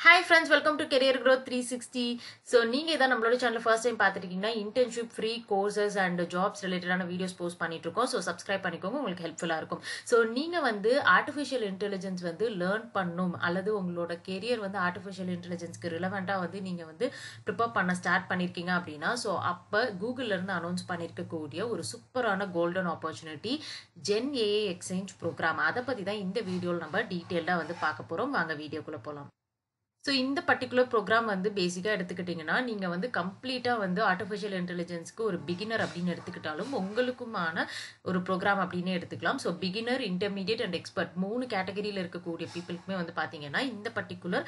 Hi friends, welcome to Career Growth 360. So நீங்க இதான் நம்மளோட சேனல் ஃபர்ஸ்ட் டைம் பார்த்துருக்கீங்கன்னா internship free courses and jobs ரிலேட்டடான வீடியோஸ் போஸ்ட் பண்ணிட்டு இருக்கோம். ஸோ சப்ஸ்கிரைப் பண்ணிக்கோங்க, உங்களுக்கு ஹெல்ப்ஃபுல்லாக இருக்கும். ஸோ நீங்க வந்து ஆர்டிஃபிஷியல் இன்டெலிஜென்ஸ் வந்து லேர்ன் பண்ணணும் அல்லது உங்களோட கெரியர் வந்து ஆர்டிஃபிஷியல் இன்டெலிஜென்ஸ்க்கு ரிலவெண்ட்டாக வந்து நீங்க வந்து ப்ரிப்பேர் பண்ண ஸ்டார்ட் பண்ணியிருக்கீங்க அப்படின்னா ஸோ அப்போ கூகுள்ல இருந்து அனௌன்ஸ் பண்ணியிருக்கக்கூடிய ஒரு சூப்பரான golden opportunity Gen AI exchange program. அதை பற்றி தான் இந்த வீடியோவில் நம்ம டீட்டெயில்டாக வந்து பார்க்க போகிறோம். வாங்க வீடியோக்குள்ளே போகலாம். ஸோ இந்த பர்டிகுலர் ப்ரோக்ராம் வந்து பேசிக்காக எடுத்துக்கிட்டிங்கன்னா நீங்கள் வந்து கம்ப்ளீட்டாக வந்து ஆர்டிஃபிஷியல் இன்டெலிஜென்ஸ்க்கு ஒரு பிகினர் அப்படின்னு எடுத்துக்கிட்டாலும் உங்களுக்குமான ஒரு ப்ரோக்ராம் அப்படின்னு எடுத்துக்கலாம். So beginner, intermediate and expert 3 கேட்டகரியில் இருக்கக்கூடிய பீப்புளுக்குமே வந்து பார்த்தீங்கன்னா இந்த பர்டிகுலர்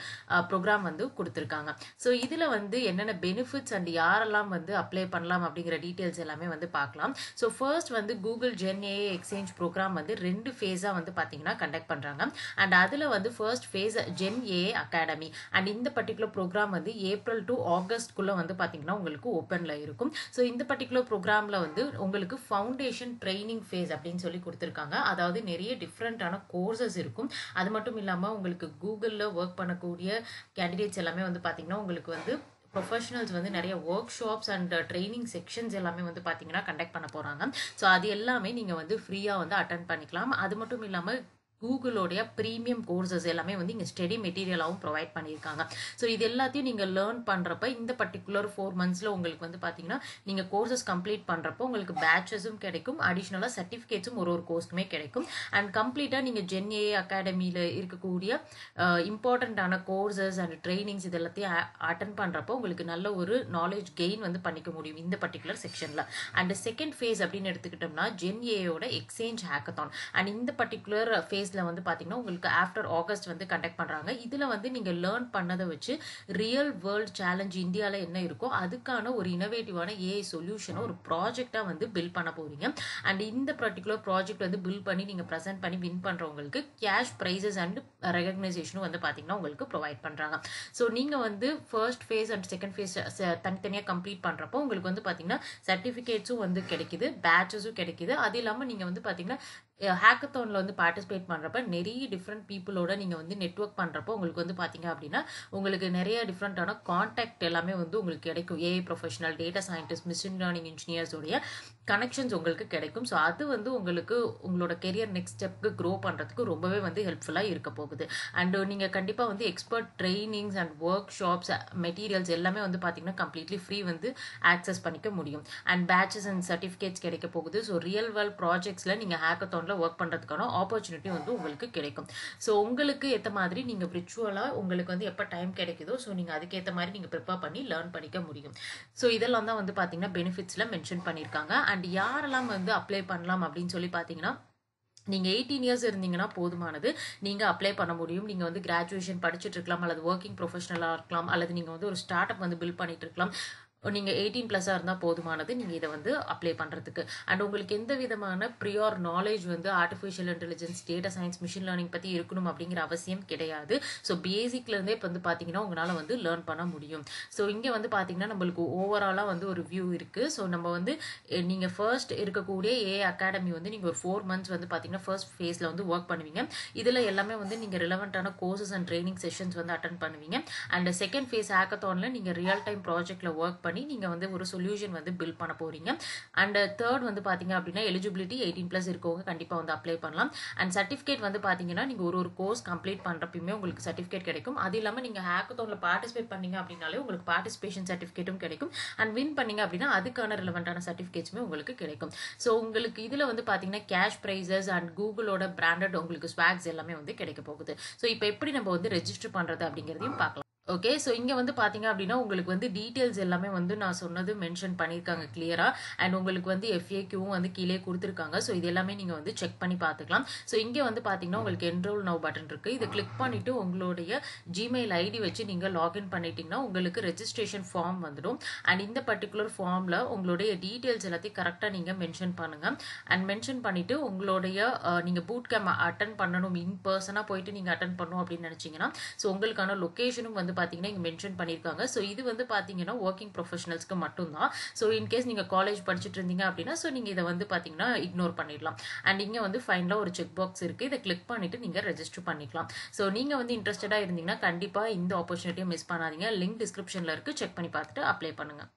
ப்ரோக்ராம் வந்து கொடுத்துருக்காங்க. ஸோ இதில் வந்து என்னென்ன பெனிஃபிட்ஸ் அண்ட் யாரெல்லாம் வந்து அப்ளை பண்ணலாம் அப்படிங்கிற டீட்டெயில்ஸ் எல்லாமே வந்து பார்க்கலாம். ஸோ ஃபர்ஸ்ட் வந்து Google Gen AI exchange program வந்து 2 ஃபேஸாக வந்து பார்த்தீங்கன்னா கண்டக்ட் பண்ணுறாங்க. அண்ட் அதில் வந்து first phase Gen AI academy. And இந்த பர்டிகுலர் ப்ரோக்ராம் வந்து ஏப்ரல் டு ஆகஸ்ட்குள்ள வந்து பார்த்தீங்கன்னா உங்களுக்கு ஓப்பன்ல இருக்கும். ஸோ இந்த பர்டிகுலர் ப்ரோக்ராம்ல வந்து உங்களுக்கு ஃபவுண்டேஷன் ட்ரைனிங் ஃபேஸ் அப்படின்னு சொல்லி கொடுத்துருக்காங்க. அதாவது நிறைய டிஃப்ரெண்டான கோர்சஸ் இருக்கும். அது மட்டும் இல்லாமல் உங்களுக்கு கூகுளில் ஒர்க் பண்ணக்கூடிய கேண்டிடேட்ஸ் எல்லாமே வந்து பார்த்தீங்கன்னா உங்களுக்கு வந்து ப்ரொஃபஷனல்ஸ் வந்து நிறைய work shops and training sections எல்லாமே வந்து பார்த்தீங்கன்னா கண்டக்ட் பண்ண போகிறாங்க. ஸோ அது எல்லாமே நீங்கள் வந்து ஃப்ரீயாக வந்து அட்டென்ட் பண்ணிக்கலாம். அது மட்டும் இல்லாமல் கூகுளோடைய ப்ரீமியம் கோர்சஸ் எல்லாமே வந்து இங்கே ஸ்டடி மெட்டீரியலாகவும் ப்ரொவைட் பண்ணியிருக்காங்க. ஸோ இது எல்லாத்தையும் நீங்கள் லேர்ன் பண்ணுறப்ப இந்த பர்டிகுலர் 4 மந்த்ஸில் உங்களுக்கு வந்து பார்த்தீங்கன்னா நீங்கள் கோர்சஸ் கம்ப்ளீட் பண்ணுறப்போ உங்களுக்கு பேட்சஸும் கிடைக்கும், அடிஷ்னலாக சர்டிஃபிகேட்ஸும் ஒரு கோர்ஸ்க்குமே கிடைக்கும். அண்ட் கம்ப்ளீட்டாக நீங்கள் ஜென் ஏஐ அகாடமியில் இருக்கக்கூடிய இம்பார்ட்டண்ட்டான கோர்சஸ் அண்ட் ட்ரைனிங்ஸ் இது எல்லாத்தையும் அட்டன் பண்ணுறப்போ உங்களுக்கு நல்ல ஒரு நாலேஜ் கெயின் வந்து பண்ணிக்க முடியும் இந்த பர்டிகுலர் செக்ஷனில். அண்ட் செகண்ட் ஃபேஸ் அப்படின்னு எடுத்துக்கிட்டோம்னா ஜென் ஏஐயோட எக்ஸ்சேஞ்ச் ஹேக்கத்தான். அண்ட் இந்த பர்டிகுலர் ஃபேஸ் வந்து பாத்தீங்கன்னா உங்களுக்கு ஆஃப்டர் ஆகஸ்ட் வந்து கண்டக்ட் பண்றாங்க. இதுல வந்து நீங்க லேர்ன் பண்ணதை வச்சு ரியல் வேர்ல்ட் சேலஞ்ச் இந்தியால என்ன இருக்கோ அதுக்கான ஒரு இனோவேட்டிவான ஏஐ சொல்யூஷனை ஒரு ப்ராஜெக்டா வந்து பில்ட் பண்ண போறீங்க. அண்ட் இந்த பர்டிகுலர் ப்ராஜெக்ட் வந்து பில்ட் பண்ணி நீங்க பிரசன்ட் பண்ணி வின் பண்றவங்களுக்கு கேஷ் பிரைசஸ் அண்ட் ரெகக்னைசேஷனும் வந்து பாத்தீங்கன்னா உங்களுக்கு ப்ரொவைட் பண்றாங்க. ஸோ நீங்க வந்து first face and second phase தனித்தனியா கம்ப்ளீட் பண்றப்போ உங்களுக்கு வந்து பாத்தீங்கன்னா சர்டிபிகேட்ஸும் வந்து கிடைக்குது, பேட்சஸும் கிடைக்குது. அது இல்லாம நீங்க வந்து பாத்தீங்கன்னா ஹேக்கத்தான்ல வந்து பார்ட்டிசிபேட் பண்றப்ப நிறைய டிஃப்ரெண்ட் பீப்புளோட நீங்க வந்து நெட்வொர்க் பண்றப்போ உங்களுக்கு வந்து பாத்தீங்க அப்படின்னா உங்களுக்கு நிறைய டிஃப்ரெண்டான கான்டாக்ட் எல்லாமே வந்து உங்களுக்கு கிடைக்கும். AI professional, data scientist, machine learning இன்ஜினியர்ஸோடைய கனெக்ஷன்ஸ் உங்களுக்கு கிடைக்கும். ஸோ அது வந்து உங்களுக்கு உங்களோட கெரியர் நெக்ஸ்ட் ஸ்டெப்க்கு க்ரோ பண்றதுக்கு ரொம்பவே வந்து ஹெல்ப்ஃபுல்லா இருக்க போகுது. அண்ட் நீங்க கண்டிப்பா வந்து expert trainings and work shops materials எல்லாமே வந்து பாத்தீங்கன்னா கம்ப்ளீட்லி ஃப்ரீ வந்து ஆக்சஸ் பண்ணிக்க முடியும். அண்ட் பேட்சஸ் அண்ட் சர்டிஃபிகேட்ஸ் கிடைக்க போகுது. ஸோ ரியல் வேர்ல்ட் ப்ராஜெக்ட்ஸ்ல நீங்க ஹேக்கத்தான்ல ஒர்க் பண்றதுக்கான ஆப்பர்ச்சுனிட்டி வந்து உங்களுக்கு கிடைக்கும். ஸோ உங்களுக்கு ஏற்ற மாதிரி நீங்க விர்ச்சுவலா உங்களுக்கு வந்து எப்போ டைம் கிடைக்குதோ ஸோ நீங்க அதுக்கேற்ற மாதிரி நீங்க ப்ரிப்பேர் பண்ணி லேர்ன் பண்ணிக்க முடியும். ஸோ இதெல்லாம் தான் வந்து பாத்தீங்கன்னா பெனிஃபிட்ஸ்ல மென்ஷன் பண்ணியிருக்காங்க. அண்ட் யாரெல்லாம் வந்து அப்ளை பண்ணலாம் அப்படின்னு சொல்லி பாத்தீங்கன்னா நீங்க 18 இயர்ஸ் இருந்தீங்கன்னா போதுமானது, நீங்க அப்ளை பண்ண முடியும். நீங்க வந்து கிராஜுவேஷன் படிச்சுட்டு இருக்கலாம், அல்லது ஒர்க்கிங் ப்ரொஃபஷனலா இருக்கலாம், அல்லது நீங்க வந்து ஒரு ஸ்டார்ட் அப் வந்து பில்ட் பண்ணிட்டு இருக்கலாம். நீங்க 18+ இருந்தா போதுமானது நீங்க இதை வந்து அப்ளை பண்றதுக்கு. அண்ட் உங்களுக்கு எந்த விதமான ப்ரியார் நாலேஜ் வந்து artificial intelligence, data science, machine learning பத்தி இருக்கணும் அப்படிங்கிற அவசியம் கிடையாது. ஸோ பேசிக்ல இருந்தே இப்போ வந்து பாத்தீங்கன்னா உங்களால வந்து லேர்ன் பண்ண முடியும். ஸோ இங்க வந்து பாத்தீங்கன்னா நம்மளுக்கு ஓவராலா வந்து ஒரு வியூ இருக்கு. ஸோ நம்ம வந்து நீங்க ஃபர்ஸ்ட் இருக்கக்கூடிய ஏஐ அகாடமி வந்து நீங்க ஒரு 4 மந்த்ஸ் வந்து பாத்தீங்கன்னா ஃபர்ஸ்ட் ஃபேஸ்ல வந்து ஒர்க் பண்ணுவீங்க. இதுல எல்லாமே வந்து நீங்க ரிலவெண்டான கோர்சஸ் அண்ட் ட்ரைனிங் செஷன்ஸ் வந்து அட்டன் பண்ணுவீங்க. அண்ட் செகண்ட் ஃபேஸ் ஹேக்கத்தான்ல நீங்க ரியல் டைம் ப்ராஜெக்ட்ல ஒர்க் பண்ணி நீங்க வந்து ஒரு சொல்யூஷன் வந்து பில்ட் பண்ண போறீங்க. அண்ட் தேர்ட் வந்து பாத்தீங்க அப்படின்னா எலிஜிபிலிட்டி 18+ இருக்கவங்க கண்டிப்பா வந்து அப்ளை பண்ணலாம். அண்ட் சர்டிஃபிகேட் வந்து பாத்தீங்கன்னா நீங்க ஒரு கோர்ஸ் கம்ப்ளீட் பண்றப்பயுமே உங்களுக்கு சர்டிஃபிகேட் கிடைக்கும். அது இல்லாம நீங்க ஹேக்கத்தான்ல பார்ட்டிசிபேட் பண்ணீங்க அப்படின்னாலே உங்களுக்கு பார்ட்டிசிபேஷன் சர்டிஃபிகேட்டும் கிடைக்கும். அண்ட் வின் பண்ணீங்க அப்படின்னா அதுக்கான ரிலவெண்டான சர்டிஃபிகேட்ஸுமே உங்களுக்கு கிடைக்கும். ஸோ உங்களுக்கு இதுல வந்து பாத்தீங்கன்னா கேஷ் பிரைசஸ் அண்ட் கூகுளோட பிராண்டட் உங்களுக்கு ஸ்வாக்ஸ் எல்லாமே வந்து கிடைக்க போகுது. ஸோ இப்போ எப்படி நம்ம வந்து ரெஜிஸ்டர் பண்றது அப்படிங்கிறதையும் பார்க்கலாம். ஓகே, ஸோ இங்கே வந்து பார்த்தீங்க அப்படின்னா உங்களுக்கு வந்து டீட்டெயில்ஸ் எல்லாமே வந்து நான் சொன்னது மென்ஷன் பண்ணியிருக்காங்க கிளியரா. அண்ட் உங்களுக்கு வந்து எஃப்ஏக்யூவும் வந்து கீழே கொடுத்துருக்காங்க. ஸோ இது எல்லாமே நீங்கள் வந்து செக் பண்ணி பார்த்துக்கலாம். ஸோ இங்கே வந்து பார்த்தீங்கன்னா உங்களுக்கு என்ரோல் நவ் பட்டன் இருக்கு. இதை கிளிக் பண்ணிட்டு உங்களுடைய ஜிமெயில் ஐடி வச்சு நீங்கள் லாகின் பண்ணிட்டீங்கன்னா உங்களுக்கு ரெஜிஸ்ட்ரேஷன் ஃபார்ம் வந்துடும். அண்ட் இந்த பர்டிகுலர் ஃபார்மில் உங்களுடைய டீட்டெயில்ஸ் எல்லாத்தையும் கரெக்டாக நீங்கள் மென்ஷன் பண்ணுங்க. அண்ட் மென்ஷன் பண்ணிட்டு உங்களுடைய நீங்கள் பூட் கேம்ப் அட்டன் பண்ணணும், இன் பர்சனாக போயிட்டு நீங்கள் அட்டன் பண்ணணும் அப்படின்னு நினச்சிங்கன்னா ஸோ உங்களுக்கான லொக்கேஷனும் வந்து பார்த்தீங்கன்னா இங்கே மென்ஷன் பண்ணியிருக்காங்க. ஸோ இது வந்து பார்த்தீங்கன்னா ஒர்க்கிங் ப்ரொஃபஷனல்ஸ்க்கு மட்டும்தான். ஸோ இன்கேஸ் நீங்கள் காலேஜ் படிச்சுட்டு இருந்தீங்க அப்படின்னா ஸோ நீங்கள் இதை வந்து பார்த்தீங்கன்னா இக்னோர் பண்ணிடலாம். அண்ட் இங்கே வந்து ஃபைனலாக ஒரு செக் பாக்ஸ் இருக்குது. இதை கிளிக் பண்ணிட்டு நீங்கள் ரெஜிஸ்டர் பண்ணிக்கலாம். ஸோ நீங்கள் வந்து இன்ட்ரெஸ்டடாக இருந்தீங்கன்னா கண்டிப்பாக இந்த ஆப்பர்ச்சுனிட்டியை மிஸ் பண்ணாதீங்க. லிங்க் டிஸ்கிரிப்ஷனில் இருக்குது. செக் பண்ணி பார்த்துட்டு அப்ளை பண்ணுங்கள்.